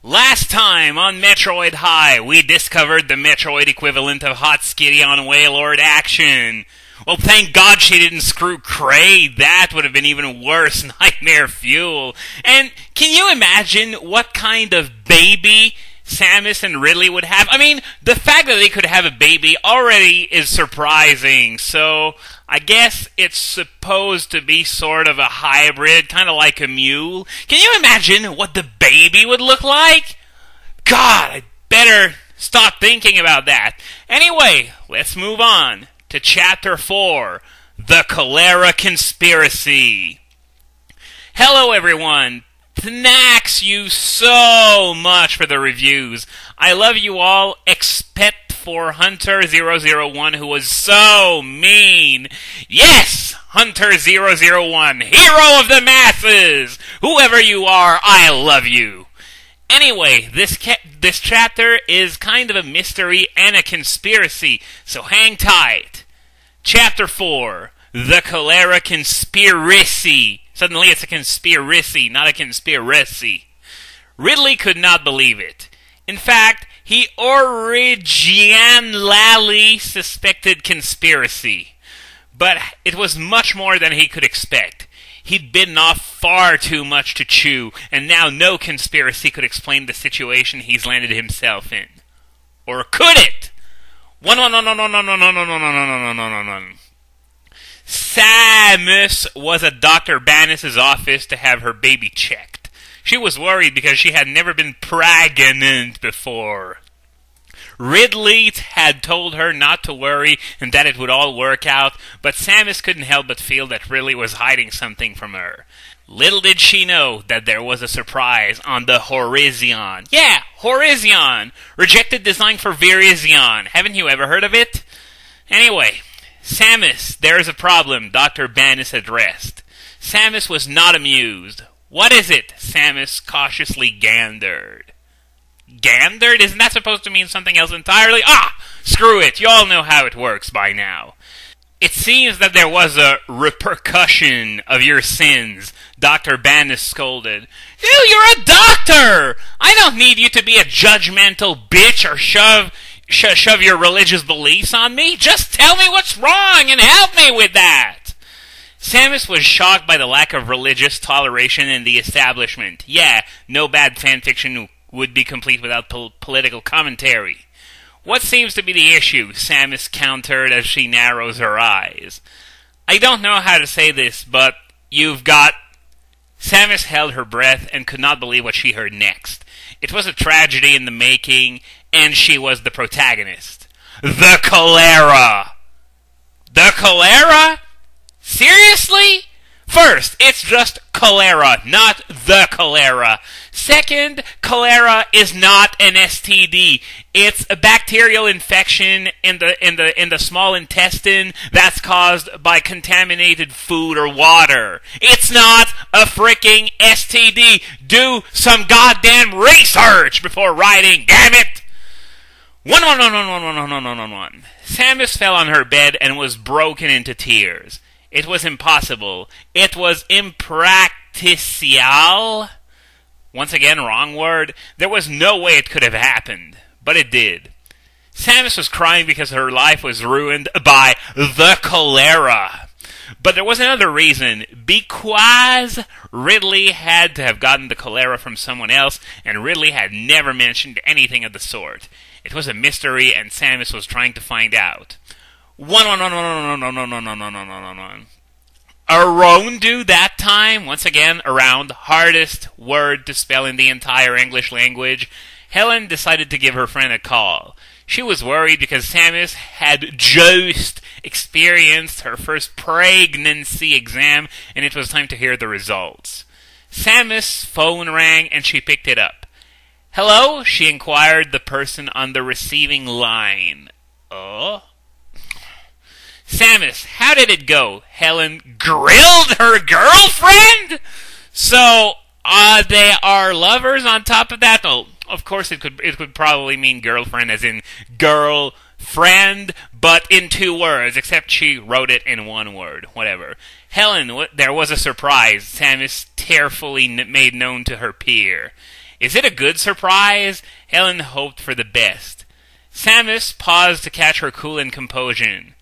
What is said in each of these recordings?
Last time on Metroid High, we discovered the Metroid equivalent of Hot Skitty on Wailord action. Well, thank God she didn't screw Kraid. That would have been even worse. Nightmare fuel. And can you imagine what kind of baby Samus and Ridley would have? I mean, the fact that they could have a baby already is surprising. So, I guess it's supposed to be sort of a hybrid, kind of like a mule. Can you imagine what the baby would look like? God, I better stop thinking about that. Anyway, let's move on to Chapter 4, The Cholera Conspiracy. Hello, everyone. Thanks you so much for the reviews. I love you all, except for Hunter001, who was so mean. Yes, Hunter001, hero of the masses! Whoever you are, I love you. Anyway, this chapter is kind of a mystery and a conspiracy, so hang tight. Chapter 4, The Cholera Conspiracy. Suddenly it's a conspiracy, not a conspiracy. Ridley could not believe it. In fact, he originally suspected conspiracy. But it was much more than he could expect. He'd bitten off far too much to chew, and now no conspiracy could explain the situation he's landed himself in. Or could it? Samus was at Dr. Bannis's office to have her baby checked. She was worried because she had never been pregnant before. Ridley had told her not to worry and that it would all work out, but Samus couldn't help but feel that Ridley was hiding something from her. Little did she know that there was a surprise on the Horizon. Yeah, Horizon! Rejected design for Virizion. Haven't you ever heard of it? Anyway, Samus, there is a problem Dr. Bannis addressed. Samus was not amused. What is it? Samus cautiously gandered. Gandered? Isn't that supposed to mean something else entirely? Ah! Screw it. You all know how it works by now. It seems that there was a repercussion of your sins, Dr. Bannis scolded. Dude, you're a doctor! I don't need you to be a judgmental bitch or shove your religious beliefs on me. Just tell me what's wrong and help me with that. Samus was shocked by the lack of religious toleration in the establishment. Yeah, no bad fanfiction would be complete without political commentary. What seems to be the issue? Samus countered as she narrows her eyes. I don't know how to say this, but you've got... Samus held her breath and could not believe what she heard next. It was a tragedy in the making, and she was the protagonist. The Cholera! The Cholera? Seriously? First, it's just cholera, not the cholera. Second, cholera is not an STD. It's a bacterial infection in the small intestine that's caused by contaminated food or water. It's not a freaking STD. Do some goddamn research before writing, damn it! One. Samus fell on her bed and was broken into tears. It was impossible. It was impracticial. Once again, wrong word. There was no way it could have happened. But it did. Samus was crying because her life was ruined by the cholera. But there was another reason. Because Ridley had to have gotten the cholera from someone else, and Ridley had never mentioned anything of the sort. It was a mystery, and Samus was trying to find out. Around that time, once again, around, hardest word to spell in the entire English language, Helen decided to give her friend a call. She was worried because Samus had just experienced her first pregnancy exam, and it was time to hear the results. Samus' phone rang, and she picked it up. Hello? She inquired the person on the receiving line. Oh? Samus, how did it go? Helen grilled her girlfriend? So, they are lovers on top of that? Oh, of course it could probably mean girlfriend as in girlfriend, but in 2 words, except she wrote it in 1 word. Whatever. Helen, there was a surprise Samus tearfully made known to her peer. Is it a good surprise? Helen hoped for the best. Samus paused to catch her cool and composure.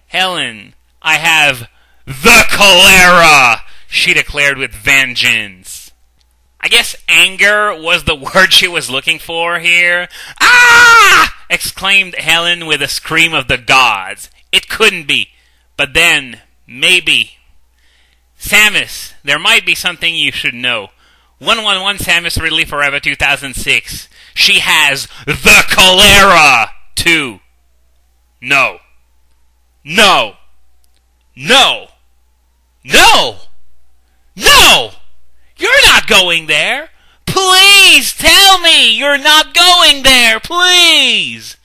Helen, I have the cholera, she declared with vengeance. I guess anger was the word she was looking for here. Ah! Exclaimed Helen with a scream of the gods. It couldn't be. But then, maybe. Samus, there might be something you should know. 111 Samus Ridley Forever 2006. She has the cholera, too. No. No. No. No! No! You're not going there! Please tell me you're not going there! Please!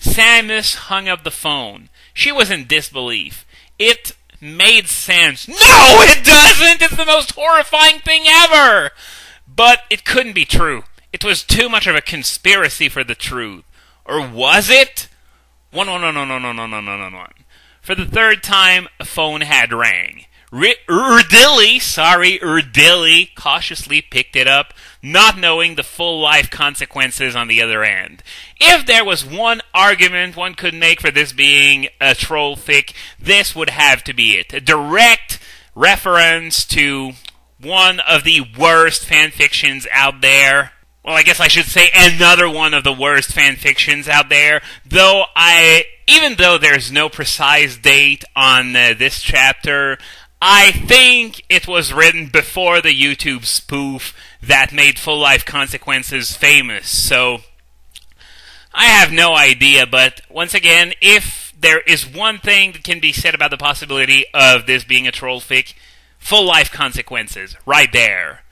Samus hung up the phone. She was in disbelief. It made sense. No, it doesn't! It's the most horrifying thing ever! But it couldn't be true. It was too much of a conspiracy for the truth. Or was it? No. For the third time, a phone had rang. Erdilly cautiously picked it up, not knowing the full life consequences on the other end. If there was one argument one could make for this being a troll fic, this would have to be it. A direct reference to one of the worst fanfictions out there. Well, I guess I should say another one of the worst fanfictions out there, even though there's no precise date on this chapter, I think it was written before the YouTube spoof that made Full Life Consequences famous, so I have no idea, but once again, if there is one thing that can be said about the possibility of this being a troll fic, Full Life Consequences, right there.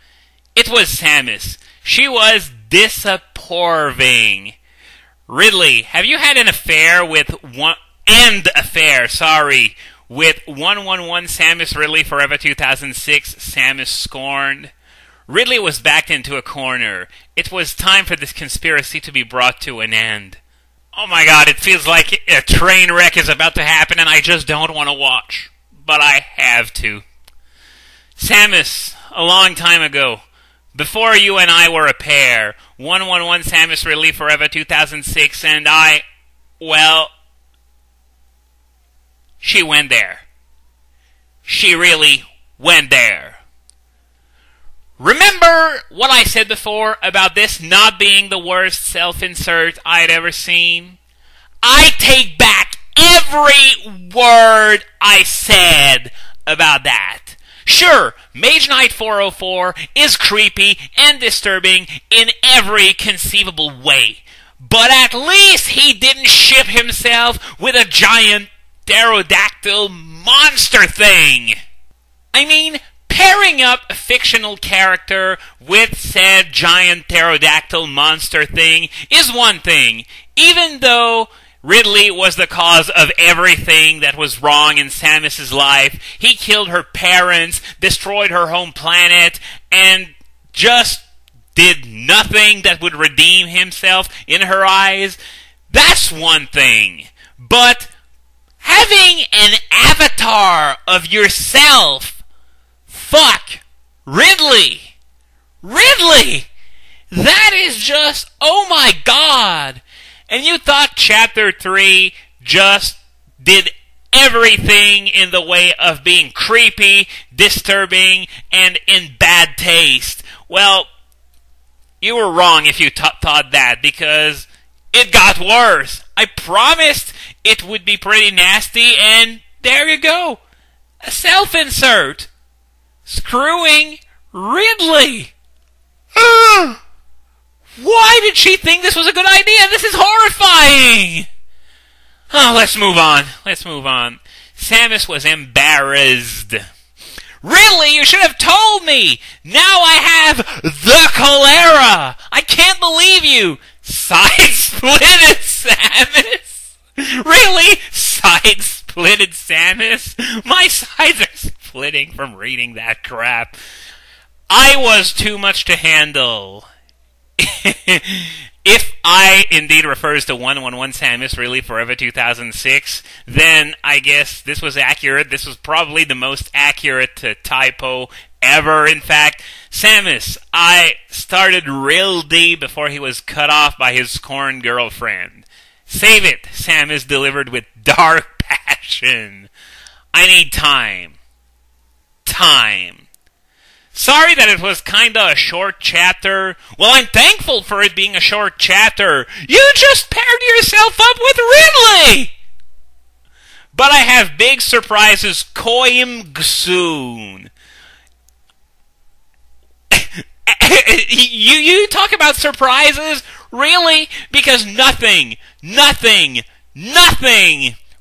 It was Samus. She was disappointing. Ridley, have you had an affair with with 111 Samus Ridley Forever 2006, Samus Scorned? Ridley was backed into a corner. It was time for this conspiracy to be brought to an end. Oh my god, it feels like a train wreck is about to happen and I just don't want to watch. But I have to. Samus, a long time ago, before you and I were a pair, 111 Samus Ridley Forever 2006 and she went there. She really went there. Remember what I said before about this not being the worst self-insert I'd ever seen? I take back every word I said about that. Sure, Mage Knight 404 is creepy and disturbing in every conceivable way, but at least he didn't ship himself with a giant pterodactyl monster thing. I mean, pairing up a fictional character with said giant pterodactyl monster thing is one thing, even though Ridley was the cause of everything that was wrong in Samus's life. He killed her parents, destroyed her home planet, and just did nothing that would redeem himself in her eyes. That's one thing. But having an avatar of yourself, fuck, Ridley, that is just, oh my god. And you thought Chapter 3 just did everything in the way of being creepy, disturbing, and in bad taste. Well, you were wrong if you thought that, because it got worse. I promised it would be pretty nasty, and there you go. A self-insert. Screwing Ridley. Why did she think this was a good idea? This is horrifying! Oh, let's move on. Samus was embarrassed. Really? You should have told me! Now I have the cholera! I can't believe you! Side-splitted Samus? Really? Side-splitted Samus? My sides are splitting from reading that crap. I was too much to handle. If I indeed refers to 111 Samus Ridley Forever 2006, then I guess this was accurate. This was probably the most accurate typo ever. In fact, Samus, I started real deep before he was cut off by his scorned girlfriend. Save it, Samus delivered with dark passion. I need time. Time. Sorry that it was kinda a short chapter. Well, I'm thankful for it being a short chapter. You just paired yourself up with Ridley! But I have big surprises coming soon. You talk about surprises? Really? Because nothing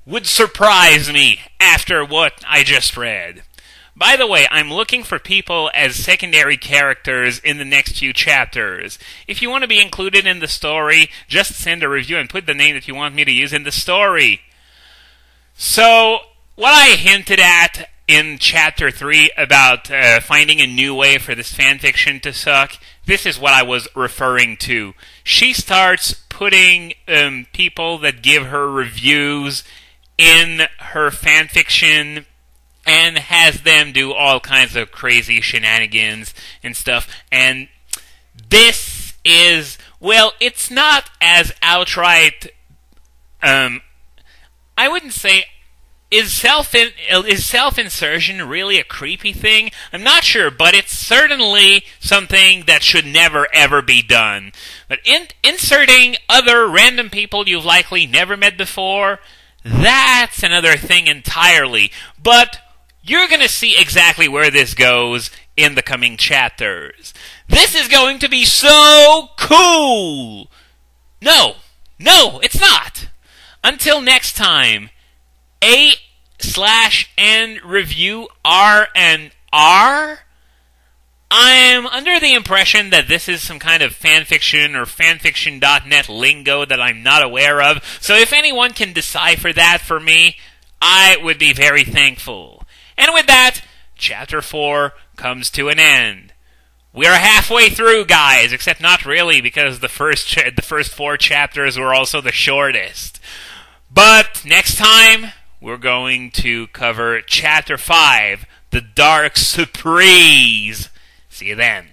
would surprise me after what I just read. By the way, I'm looking for people as secondary characters in the next few chapters. If you want to be included in the story, just send a review and put the name that you want me to use in the story. So, what I hinted at in Chapter 3 about finding a new way for this fanfiction to suck, this is what I was referring to. She starts putting people that give her reviews in her fanfiction and has them do all kinds of crazy shenanigans and stuff. And this is, well, it's not as outright, I wouldn't say, is self-insertion really a creepy thing? I'm not sure, but it's certainly something that should never ever be done. But inserting other random people you've likely never met before, that's another thing entirely. But you're going to see exactly where this goes in the coming chapters. This is going to be so cool! No, it's not! Until next time, A/N review R&R? I'm under the impression that this is some kind of fanfiction or fanfiction.net lingo that I'm not aware of, so if anyone can decipher that for me, I would be very thankful. And with that, Chapter 4 comes to an end. We are halfway through, guys, except not really, because the first 4 chapters were also the shortest. But next time, we're going to cover Chapter 5, The Dark Surprise. See you then.